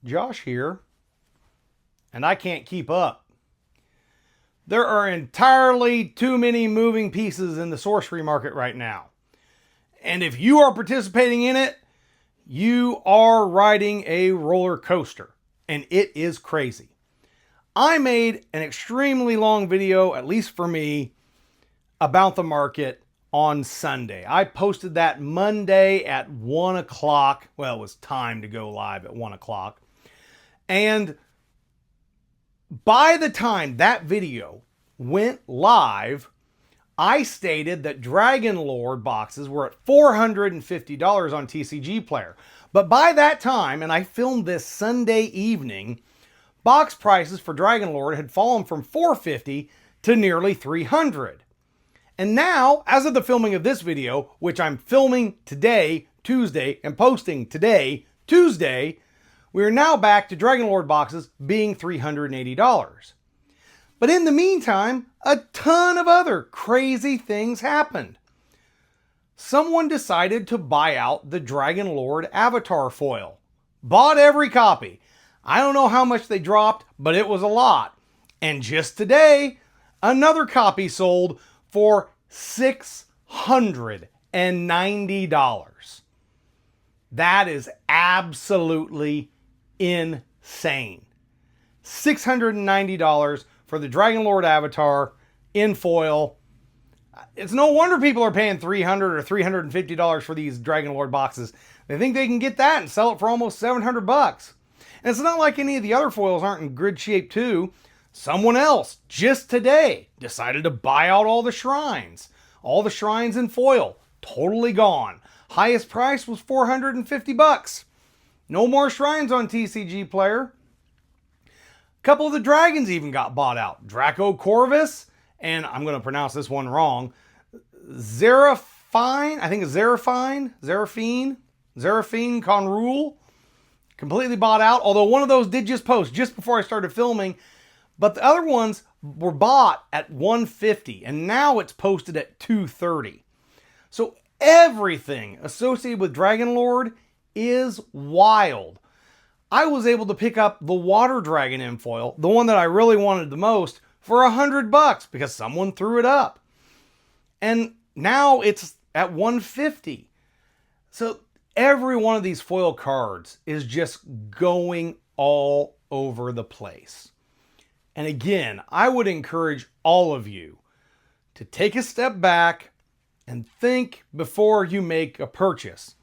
Josh here, and I can't keep up. There are entirely too many moving pieces in the sorcery market right now. And if you are participating in it, you are riding a roller coaster, and it is crazy. I made an extremely long video, at least for me, about the market on Sunday. I posted that Monday at 1 o'clock. Well, it was time to go live at 1 o'clock. And by the time that video went live, I stated that Dragon Lord boxes were at $450 on TCG Player. But by that time, and I filmed this Sunday evening, box prices for Dragon Lord had fallen from $450 to nearly $300. And now, as of the filming of this video, which I'm filming today, Tuesday, and posting today, Tuesday, we are now back to Dragon Lord boxes being $380. But in the meantime, a ton of other crazy things happened. Someone decided to buy out the Dragon Lord Avatar foil. Bought every copy. I don't know how much they dropped, but it was a lot. And just today, another copy sold for $690. That is absolutely insane. $690 for the Dragon Lord Avatar in foil. It's no wonder people are paying $300 or $350 for these Dragon Lord boxes. They think they can get that and sell it for almost $700. And it's not like any of the other foils aren't in good shape too. Someone else just today decided to buy out all the shrines. All the shrines in foil, totally gone. Highest price was $450. No more shrines on TCG Player. A couple of the dragons even got bought out. Draco Corvus, and I'm going to pronounce this one wrong, Zeraphine, I think it's Zeraphine Conrule, completely bought out. Although one of those did just post just before I started filming, but the other ones were bought at $150, and now it's posted at $230. So everything associated with Dragon Lord is wild. I was able to pick up the Water Dragon in foil, the one that I really wanted the most, for $100 because someone threw it up. And now it's at $150. So every one of these foil cards is just going all over the place. And again, I would encourage all of you to take a step back and think before you make a purchase.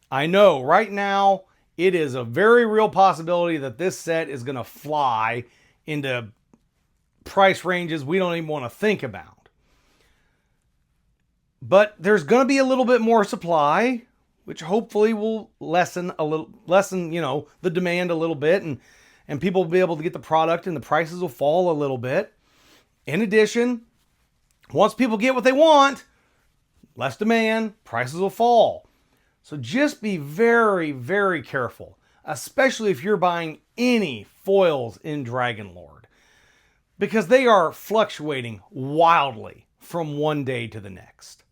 I know right now it is a very real possibility that this set is going to fly into price ranges we don't even want to think about. But there's going to be a little bit more supply, which hopefully will lessen the demand a little bit, and people will be able to get the product and the prices will fall a little bit. In addition, once people get what they want, less demand, prices will fall. So just be very, very careful, especially if you're buying any foils in Dragon Lord, because they are fluctuating wildly from one day to the next.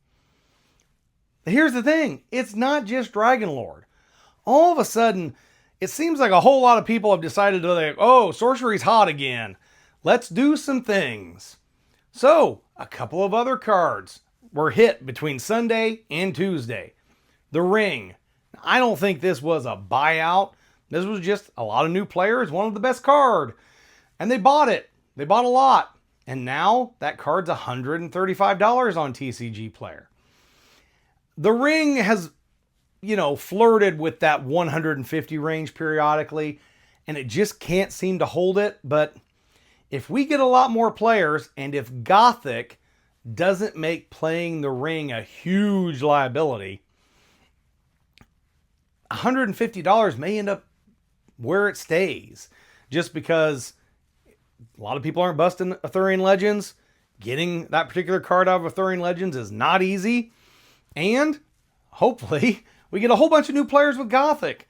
Here's the thing, it's not just Dragon Lord. All of a sudden, it seems like a whole lot of people have decided to oh, sorcery's hot again. Let's do some things. So, a couple of other cards were hit between Sunday and Tuesday. The Ring. I don't think this was a buyout. This was just a lot of new players wanted the best card. And they bought it. They bought a lot. And now that card's $135 on TCG Player. The Ring has, flirted with that 150 range periodically, and it just can't seem to hold it. But if we get a lot more players, and if Gothic doesn't make playing the Ring a huge liability, $150 may end up where it stays, just because a lot of people aren't busting Arthurian Legends. Getting that particular card out of Arthurian Legends is not easy. And hopefully we get a whole bunch of new players with Gothic.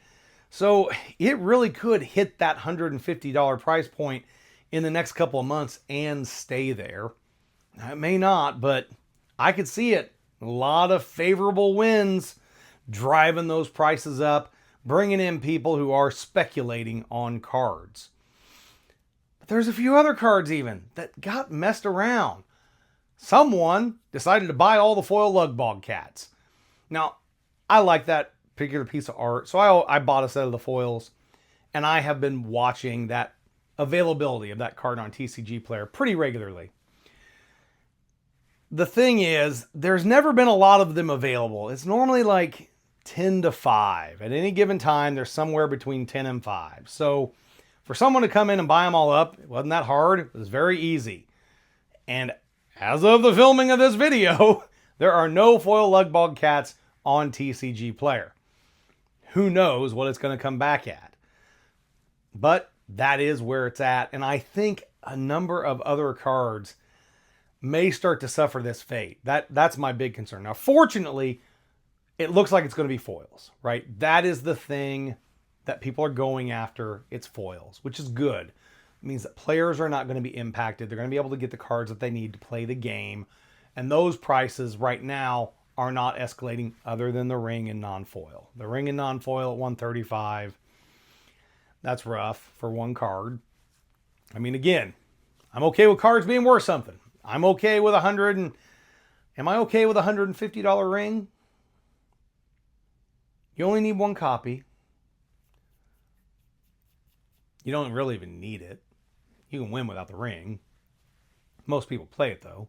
So it really could hit that $150 price point in the next couple of months and stay there. It may not, but I could see it. A lot of favorable winds driving those prices up, bringing in people who are speculating on cards. But there's a few other cards even that got messed around. Someone decided to buy all the foil Lugbog cats. Now, I like that particular piece of art, so I bought a set of the foils, and I have been watching that availability of that card on TCG Player pretty regularly. The thing is, there's never been a lot of them available. It's normally like 10 to 5. At any given time, there's somewhere between 10 and 5. So for someone to come in and buy them all up, it wasn't that hard. It was very easy. And as of the filming of this video, there are no foil Lugbog cats on TCG Player. Who knows what it's going to come back at? But that is where it's at. And I think a number of other cards may start to suffer this fate. That's my big concern. Now, fortunately, it looks like it's going to be foils, right? That is the thing that people are going after. It's foils, which is good. It means that players are not going to be impacted. They're going to be able to get the cards that they need to play the game. And those prices right now are not escalating other than the ring and non-foil. The ring and non-foil at $135. That's rough for one card. I mean, again, I'm okay with cards being worth something. I'm okay with am I okay with a $150 ring? You only need one copy. You don't really even need it. You can win without the ring. Most people play it though.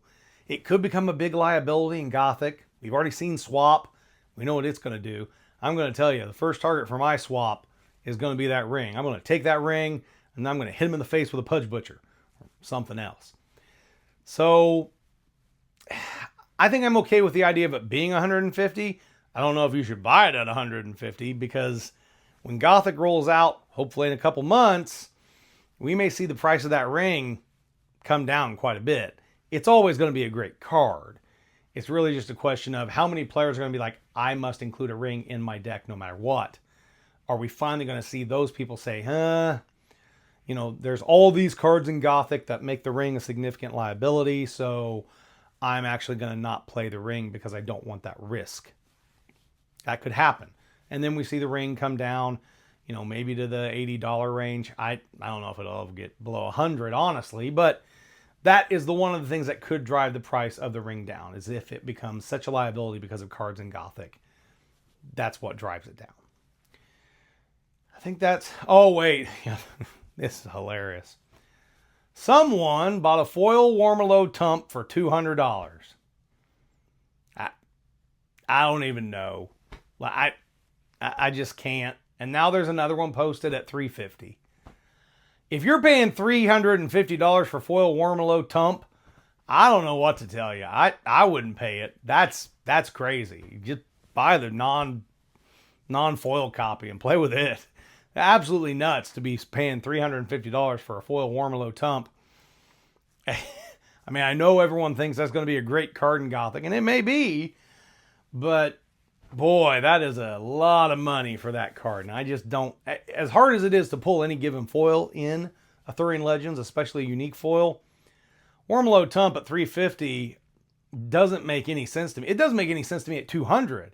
It could become a big liability in Gothic. We've already seen swap. We know what it's going to do. I'm going to tell you, the first target for my swap is going to be that ring. I'm going to take that ring and I'm going to hit him in the face with a Pudge Butcher or something else. So I think I'm okay with the idea of it being 150. I don't know if you should buy it at 150 because when Gothic rolls out, hopefully in a couple months, we may see the price of that ring come down quite a bit. It's always going to be a great card. It's really just a question of how many players are going to be like, I must include a ring in my deck no matter what. Are we finally going to see those people say, there's all these cards in Gothic that make the ring a significant liability, so I'm actually going to not play the ring because I don't want that risk. That could happen. And then we see the ring come down, maybe to the $80 range. I don't know if it'll ever get below 100, honestly, but that is one of the things that could drive the price of the ring down, is if it becomes such a liability because of cards in Gothic. That's what drives it down. I think that's... Oh, wait. This is hilarious. Someone bought a foil Warmalow Tump for $200. I don't even know. I just can't. And now there's another one posted at $350. If you're paying $350 for foil Warmalow Tump, I don't know what to tell you. I wouldn't pay it. That's crazy. You just buy the non-foil copy and play with it. Absolutely nuts to be paying $350 for a foil Warmalow Tump. I mean, I know everyone thinks that's going to be a great card in Gothic, and it may be, but boy, that is a lot of money for that card. And I just don't, as hard as it is to pull any given foil in Arthurian Legends, especially a unique foil, Warmalow Tump at $350 doesn't make any sense to me. It doesn't make any sense to me at $200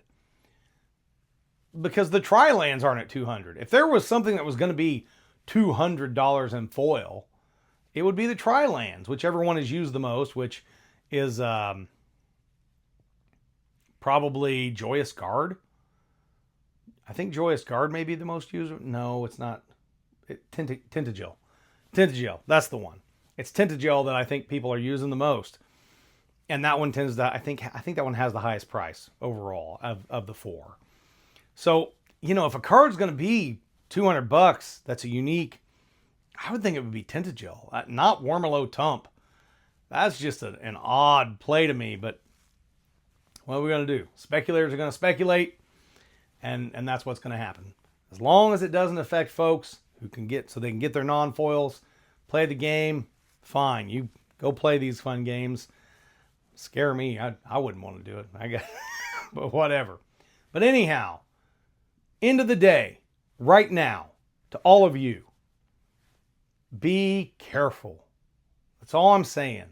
because the Tri-Lands aren't at $200. If there was something that was going to be $200 in foil, it would be the Tri-Lands, whichever one is used the most, which is probably Joyous Guard. I think Joyous Guard may be the most used. No, it's not. Tintagel. Tintagel, that's the one. It's Tintagel that I think people are using the most. And that one tends to, I think that one has the highest price overall of the four. So, if a card's going to be $200, that's a unique, I would think it would be Tintagel, not Warmalow Tump. That's just an odd play to me, but what are we going to do? Speculators are going to speculate, and that's what's going to happen. As long as it doesn't affect folks who can so they can get their non-foils, play the game, fine. You go play these fun games. Scare me. I wouldn't want to do it. I guess, but whatever. But anyhow, end of the day, right now, to all of you, be careful. That's all I'm saying.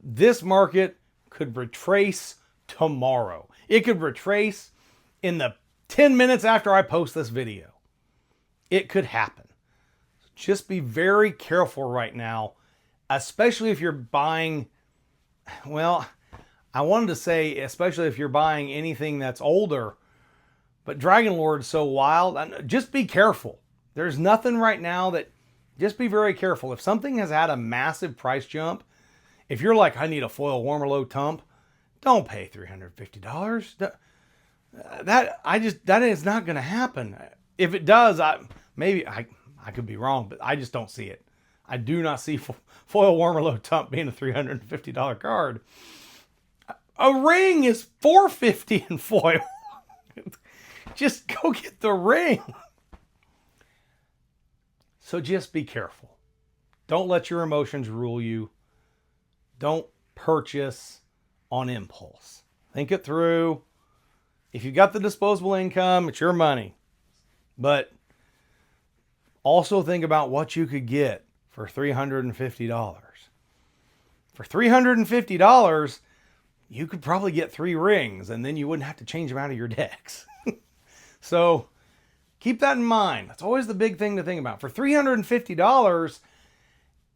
This market could retrace tomorrow. It could retrace in the 10 minutes after I post this video. It could happen. Just be very careful right now, especially if you're buying, well, I wanted to say, especially if you're buying anything that's older, but Dragon Lord's so wild. Just be careful. There's nothing right now that, just be very careful. If something has had a massive price jump, if you're like, I need a foil Warmerlo Tump, don't pay $350. That is not going to happen. If it does, I could be wrong, but I just don't see it. I do not see foil Warmerlo Tump being a $350 card. A ring is $450 in foil. Just go get the ring. So just be careful. Don't let your emotions rule you. Don't purchase on impulse. Think it through. If you got the disposable income, it's your money. But also think about what you could get for $350. For $350, you could probably get 3 rings, and then you wouldn't have to change them out of your decks. So keep that in mind. That's always the big thing to think about. For $350,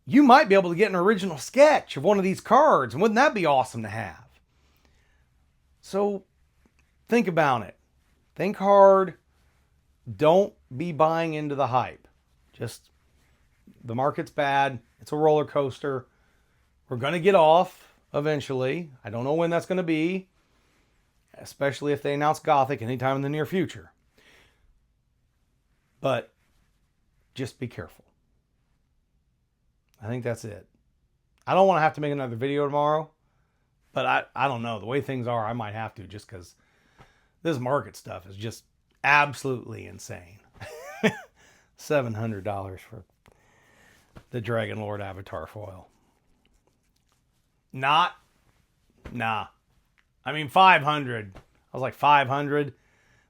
you might be able to get an original sketch of one of these cards. And wouldn't that be awesome to have? So think about it. Think hard. Don't be buying into the hype. Just, the market's bad. It's a roller coaster. We're going to get off eventually. I don't know when that's going to be, especially if they announce Gothic anytime in the near future. But just be careful. I think that's it. I don't want to have to make another video tomorrow, but I don't know. The way things are, I might have to, just because this market stuff is just absolutely insane. $700 for the Dragon Lord Avatar foil. Nah. I mean, 500. I was like, 500?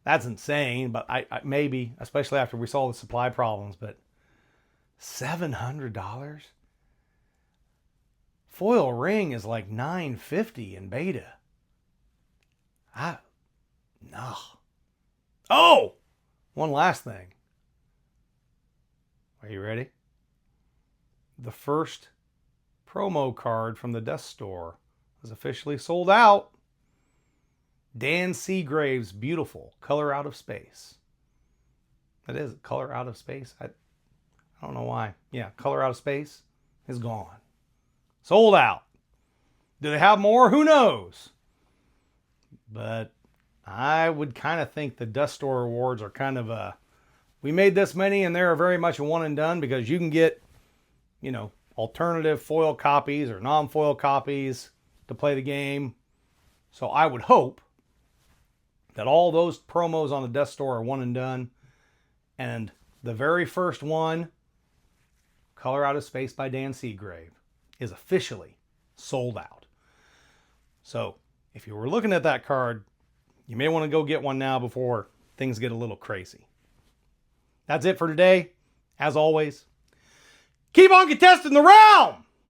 That's insane, but I maybe, especially after we saw the supply problems, but $700? Foil ring is like $950 in beta. No. Oh! One last thing. Are you ready? The first promo card from the Dust Store is officially sold out. Dan Seagrave's beautiful Color Out of Space. That is Color Out of Space. I don't know why. Yeah, Color Out of Space is gone. Sold out. Do they have more? Who knows? But I would kind of think the Dust Store awards are kind of a, we made this many and they're very much a one and done, because you can get, alternative foil copies or non-foil copies to play the game. So I would hope that all those promos on the Dust Store are one and done. And the very first one, Color Out of Space by Dan Seagrave, is officially sold out. So if you were looking at that card, you may want to go get one now before things get a little crazy. That's it for today. As always, keep on contesting the realm!